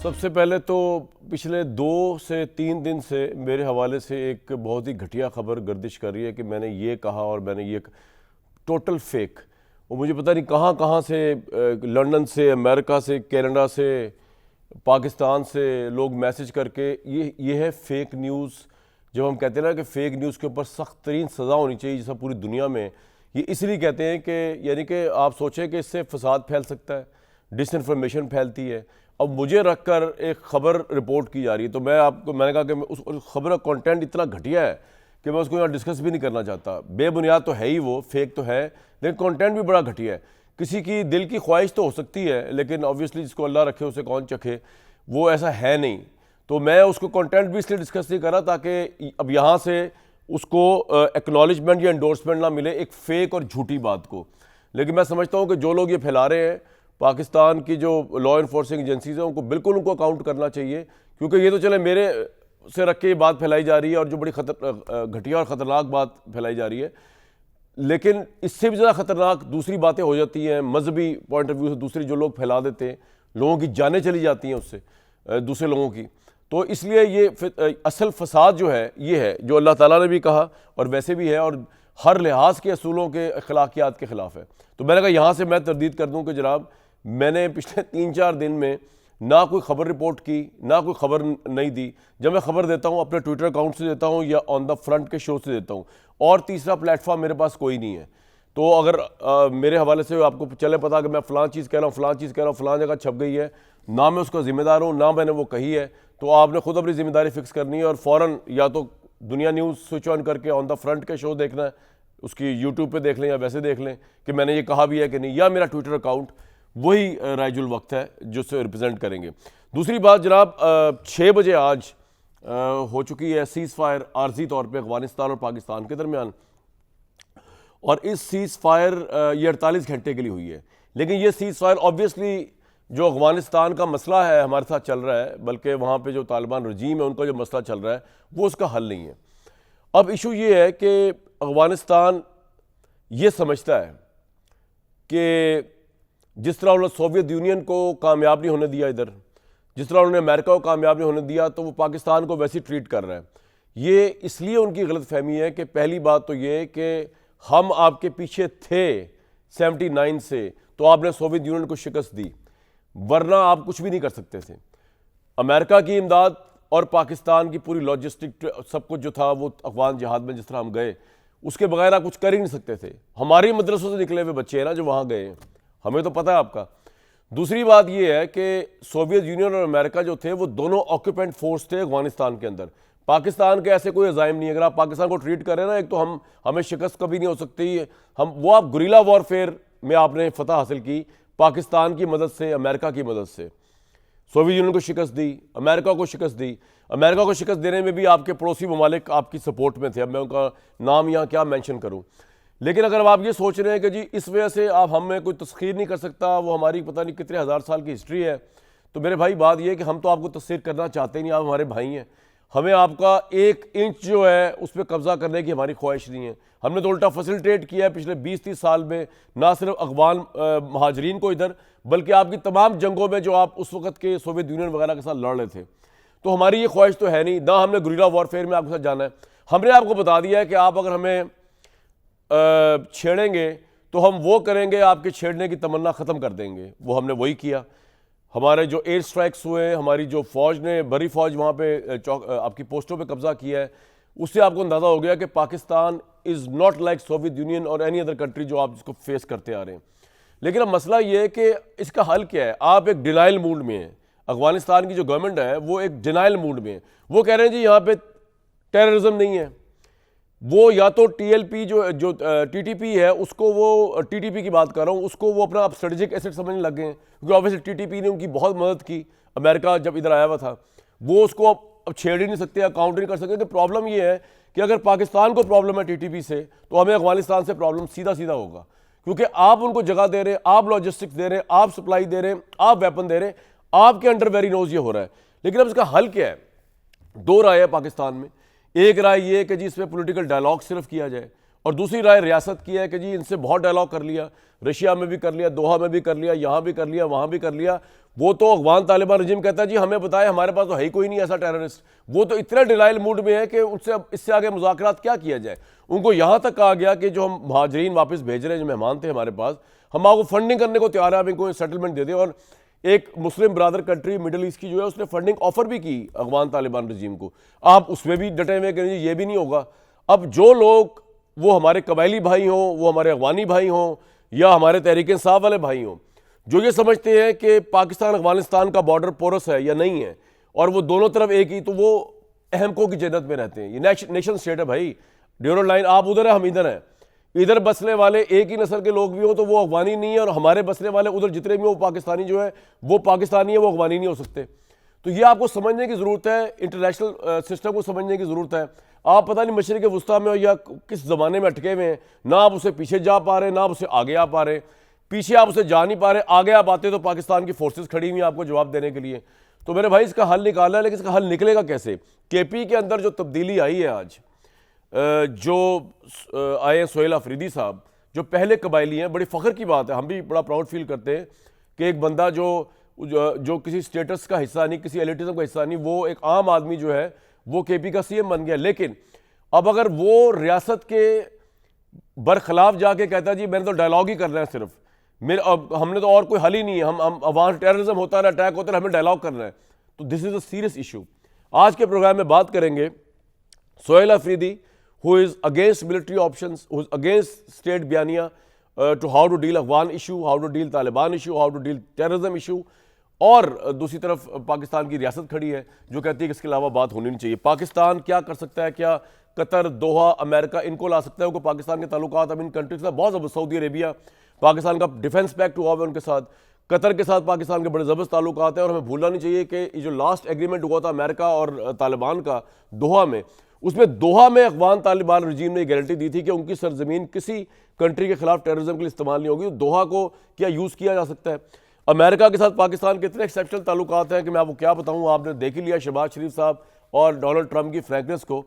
सबसे पहले तो पिछले 2 से 3 दिन से मेरे हवाले से एक बहुत ही घटिया खबर गर्दिश कर रही है कि मैंने ये कहा और मैंने ये टोटल फेक। वो मुझे पता नहीं कहाँ कहाँ से, लंदन से, अमेरिका से, कनाडा से, पाकिस्तान से लोग मैसेज करके ये है फेक न्यूज़। जब हम कहते हैं ना कि फ़ेक न्यूज़ के ऊपर सख्त तरीन सज़ा होनी चाहिए जैसा पूरी दुनिया में, ये इसलिए कहते हैं कि यानी कि आप सोचें कि इससे फसाद फैल सकता है, डिसइंफॉर्मेशन फैलती है। अब मुझे रखकर एक ख़बर रिपोर्ट की जा रही है तो मैंने कहा कि उस खबर का कंटेंट इतना घटिया है कि मैं उसको यहाँ डिस्कस भी नहीं करना चाहता। बेबुनियाद तो है ही, वो फेक तो है, लेकिन कंटेंट भी बड़ा घटिया है। किसी की दिल की ख्वाहिश तो हो सकती है, लेकिन ऑब्वियसली जिसको अल्लाह रखे उसे कौन चखे, वो ऐसा है नहीं। तो मैं उसको कंटेंट भी इसलिए डिस्कस नहीं कर रहा ताकि अब यहाँ से उसको एक्नॉलेजमेंट या एंडोर्समेंट ना मिले एक फ़ेक और झूठी बात को। लेकिन मैं समझता हूँ कि जो लोग ये फैला रहे हैं, पाकिस्तान की जो लॉ इन्फोर्सिंग एजेंसीज हैं उनको बिल्कुल उनको अकाउंट करना चाहिए, क्योंकि ये तो चले मेरे से रख के ये बात फैलाई जा रही है और जो बड़ी घटिया और ख़तरनाक बात फैलाई जा रही है, लेकिन इससे भी ज़्यादा ख़तरनाक दूसरी बातें हो जाती हैं मजहबी पॉइंट ऑफ व्यू से। दूसरी जो लोग फैला देते हैं, लोगों की जानें चली जाती हैं उससे, दूसरे लोगों की। तो इसलिए ये असल फसाद जो है ये है जो अल्लाह ताला ने भी कहा और वैसे भी है और हर लिहाज के असूलों के अखलाकियात के ख़िलाफ़ है। तो मैंने कहा यहाँ से मैं तरदीद कर दूँ कि जनाब, मैंने पिछले 3-4 दिन में ना कोई ख़बर रिपोर्ट की, ना कोई ख़बर नहीं दी। जब मैं ख़बर देता हूँ अपने ट्विटर अकाउंट से देता हूँ या ऑन द फ्रंट के शो से देता हूँ, और तीसरा प्लेटफॉर्म मेरे पास कोई नहीं है। तो अगर मेरे हवाले से आपको चले पता कि मैं फ़लाँ चीज़ कह रहा हूँ, फ़लाँ चीज़ कह रहा हूँ, फ़लाँ जगह छप गई है, ना मैं उसका ज़िम्मेदार हूँ, ना मैंने वो कही है, तो आपने खुद अपनी ज़िम्मेदारी फ़िक्स करनी है और फ़ौरन या तो दुनिया न्यूज़ स्विच ऑन करके ऑन द फ्रंट के शो देखना है, उसकी यूट्यूब पे देख लें या वैसे देख लें कि मैंने ये कहा भी है कि नहीं, या मेरा ट्विटर अकाउंट वही राइजुल वक्त है जो उसे रिप्रेजेंट करेंगे। दूसरी बात जनाब, 6 बजे आज हो चुकी है सीज़ फायर आर्जी तौर पे अफगानिस्तान और पाकिस्तान के दरमियान, और इस सीज़ फायर ये 48 घंटे के लिए हुई है। लेकिन ये सीज़ फायर ऑब्वियसली जो अफगानिस्तान का मसला है हमारे साथ चल रहा है, बल्कि वहाँ पे जो तालिबान रजीम है उनका जो मसला चल रहा है वो उसका हल नहीं है। अब इशू ये है कि अफगानिस्तान ये समझता है कि जिस तरह उन्होंने सोवियत यूनियन को कामयाब नहीं होने दिया इधर, जिस तरह उन्होंने अमेरिका को कामयाब नहीं होने दिया, तो वो पाकिस्तान को वैसे ही ट्रीट कर रहा है। ये इसलिए उनकी गलत फहमी है कि पहली बात तो ये कि हम आपके पीछे थे 79 से, तो आपने सोवियत यूनियन को शिकस्त दी, वरना आप कुछ भी नहीं कर सकते थे। अमेरिका की इमदाद और पाकिस्तान की पूरी लॉजिस्टिक सब कुछ जो था वो अफगान जिहाद में जिस तरह हम गए, उसके बगैर आप कुछ कर ही नहीं सकते थे। हमारी मदरसों से निकले हुए बच्चे हैं ना जो वहाँ गए हैं, हमें तो पता है आपका। दूसरी बात यह है कि सोवियत यूनियन और अमेरिका जो थे वो दोनों ऑक्यूपेंट फोर्स थे अफगानिस्तान के अंदर। पाकिस्तान के ऐसे कोई अजाइम नहीं है। अगर आप पाकिस्तान को ट्रीट करें ना, एक तो हमें शिकस्त कभी नहीं हो सकती, आप गुरिल्ला वॉरफेयर में आपने फतह हासिल की पाकिस्तान की मदद से, अमेरिका की मदद से। सोवियत यूनियन को शिकस्त दी, अमेरिका को शिकस्त दी। अमेरिका को शिकस्त देने में भी आपके पड़ोसी ममालिक आपकी सपोर्ट में थे, अब मैं उनका नाम यहाँ क्या मेंशन करूँ। लेकिन अगर आप ये सोच रहे हैं कि जी इस वजह से आप हमें कोई तस्खीर नहीं कर सकता, वो हमारी पता नहीं कितने हज़ार साल की हिस्ट्री है, तो मेरे भाई बात ये है कि हम तो आपको तस्खीर करना चाहते ही नहीं, आप हमारे भाई हैं। हमें आपका 1 इंच जो है उस पर कब्जा करने की हमारी ख्वाहिश नहीं है। हमने तो उल्टा फैसिलिटेट किया है पिछले 20-30 साल में, ना सिर्फ अफगान महाजरीन को इधर, बल्कि आपकी तमाम जंगों में जो आप उस वक्त के सोवियत यूनियन वगैरह के साथ लड़ रहे थे। तो हमारी ये ख्वाहिश तो है नहीं, ना हमने गुरिल्ला वॉरफेयर में आपके साथ जाना है। हमने आपको बता दिया है कि आप अगर हमें छेड़ेंगे तो हम वो करेंगे, आपके छेड़ने की तमन्ना ख़त्म कर देंगे। वो हमने वही किया। हमारे जो एयर स्ट्राइक्स हुए, हमारी जो फ़ौज ने, बड़ी फ़ौज वहाँ पे आपकी पोस्टों पे कब्ज़ा किया है, उससे आपको अंदाज़ा हो गया कि Pakistan is not like Soviet union और एनी अदर कंट्री जो आप जिसको फेस करते आ रहे हैं। लेकिन अब मसला ये है कि इसका हल क्या है। आप एक डिनाइल मूड में हैं, अफगानिस्तान की जो गवर्नमेंट है वो एक डिनाइल मूड में है। वो कह रहे हैं जी यहाँ पे टेररिज्म नहीं है। वो या तो TLP जो TTP है उसको, वो TTP की बात कर रहा हूँ, उसको वो अपना स्ट्रेटेजिक एसेट समझने लग गए हैं, क्योंकि ऑब्वियसली TTP ने उनकी बहुत मदद की। अमेरिका जब इधर आया हुआ था, वो उसको अब छेड़ ही नहीं सकते, काउंटर नहीं कर सकते। तो प्रॉब्लम ये है कि अगर पाकिस्तान को प्रॉब्लम है TTP से, तो हमें अफगानिस्तान से प्रॉब्लम सीधा सीधा होगा, क्योंकि आप उनको जगह दे रहे हैं, आप लॉजिस्टिक्स दे रहे हैं, आप सप्लाई दे रहे हैं, आप वेपन दे रहे हैं, आपके अंडर वेरी नोज ये हो रहा है। लेकिन अब इसका हल क्या है? 2 राय है पाकिस्तान में। एक राय ये कि जी इसमें पॉलिटिकल डायलॉग सिर्फ किया जाए, और दूसरी राय रियासत की है कि जी इनसे बहुत डायलॉग कर लिया, रशिया में भी कर लिया, दोहा में भी कर लिया, यहाँ भी कर लिया, वहाँ भी कर लिया। वो तो अफगान तालिबान रजीम कहता है जी हमें बताए, हमारे पास तो है ही कोई नहीं ऐसा टेररिस्ट। वो तो इतना डिनाइल मूड में है कि उससे अब इससे आगे मुज़ाकरात क्या किया जाए। उनको यहाँ तक कहा गया कि जो हम महाजरीन वापस भेज रहे हैं, जो मेहमान थे हमारे पास, हम आपको फंडिंग करने को तैयार है, आप इनको सेटलमेंट दे दें। और एक मुस्लिम ब्रादर कंट्री मिडिल ईस्ट की जो है उसने फंडिंग ऑफर भी की अफगान तालिबान रजीम को। आप उसमें भी डटे हुए कि ये भी नहीं होगा। अब जो लोग, वो हमारे कबायली भाई हों, वो हमारे अफगानी भाई हों, या हमारे तहरीक इंसाफ वाले भाई हों, जो ये समझते हैं कि पाकिस्तान अफगानिस्तान का बॉर्डर पोरस है या नहीं है और वो दोनों तरफ एक ही, तो वो अहमको की जन्नत में रहते हैं। ये नेशन स्टेट है भाई, ड्यूरल लाइन, आप उधर है हम इधर हैं। इधर बसने वाले एक ही नस्ल के लोग भी हो तो वो अफगानी नहीं है, और हमारे बसने वाले उधर जितने भी हो पाकिस्तानी जो है वो पाकिस्तानी है, वो अफगानी नहीं हो सकते। तो ये आपको समझने की ज़रूरत है, इंटरनेशनल सिस्टम को समझने की ज़रूरत है। आप पता नहीं मशरिक़ वुस्ता में हो या किस ज़माने में अटके हुए हैं, ना आप उसे पीछे जा पा रहे, ना आप उसे आगे आ पा रहे। पीछे आप उसे जा नहीं पा रहे, आगे आप आते तो पाकिस्तान की फोर्सेस खड़ी हुई आपको जवाब देने के लिए। तो मेरे भाई इसका हल निकालना है, लेकिन इसका हल निकलेगा कैसे? केपी के अंदर जो तब्दीली आई है आज, जो आए हैं सोहेल अफरीदी साहब, जो पहले कबायली हैं, बड़ी फ़ख्र की बात है, हम भी बड़ा प्राउड फील करते हैं कि एक बंदा जो किसी स्टेटस का हिस्सा नहीं, किसी एलिटिज्म का हिस्सा नहीं, वो एक आम आदमी जो है वो केपी का सीएम बन गया। लेकिन अब अगर वो रियासत के बरखिलाफ जाके कहता है जी मैंने तो डायलॉग ही करना है सिर्फ, मेरे अब हमने तो और कोई हल ही नहीं है, हम वहाँ टेररिज्म होता है, अटैक होता है, हमें डायलॉग करना है, तो this is a serious issue. आज के प्रोग्राम में बात करेंगे Sohail Afridi, who is against military options, who is against state biyaniya, to how to deal Afghan issue, how to deal Taliban issue, how to deal terrorism issue। और दूसरी तरफ पाकिस्तान की रियासत खड़ी है जो कहती है कि इसके अलावा बात होनी नहीं चाहिए। पाकिस्तान क्या कर सकता है? क्या कतर, दोहा, अमेरिका इनको ला सकता है? उनको पाकिस्तान के ताल्लुकात अब इन कंट्री के साथ बहुत ज़बरदस्त, सऊदी अरेबिया, पाकिस्तान का डिफेंस पैक्ट हुआ है उनके साथ, कतर के साथ पाकिस्तान के बड़े ज़बरदस्त ताल्लुकात हैं। और हमें भूलना नहीं चाहिए कि जो लास्ट एग्रीमेंट हुआ था अमेरिका और तालिबान का दोहा में, उसमें दोहा में अफगान तालिबान रजीम ने गारंटी दी थी कि उनकी सरजमीन किसी कंट्री के खिलाफ टेररिज्म के लिए इस्तेमाल नहीं होगी। दोहा को क्या यूज़ किया जा सकता है? अमेरिका के साथ पाकिस्तान के इतने एक्सेप्शनल ताल्लुकात हैं कि मैं आपको क्या बताऊं। आपने देख ही लिया शहबाज शरीफ साहब और डोनाल्ड ट्रंप की फ्रैंकनेस को,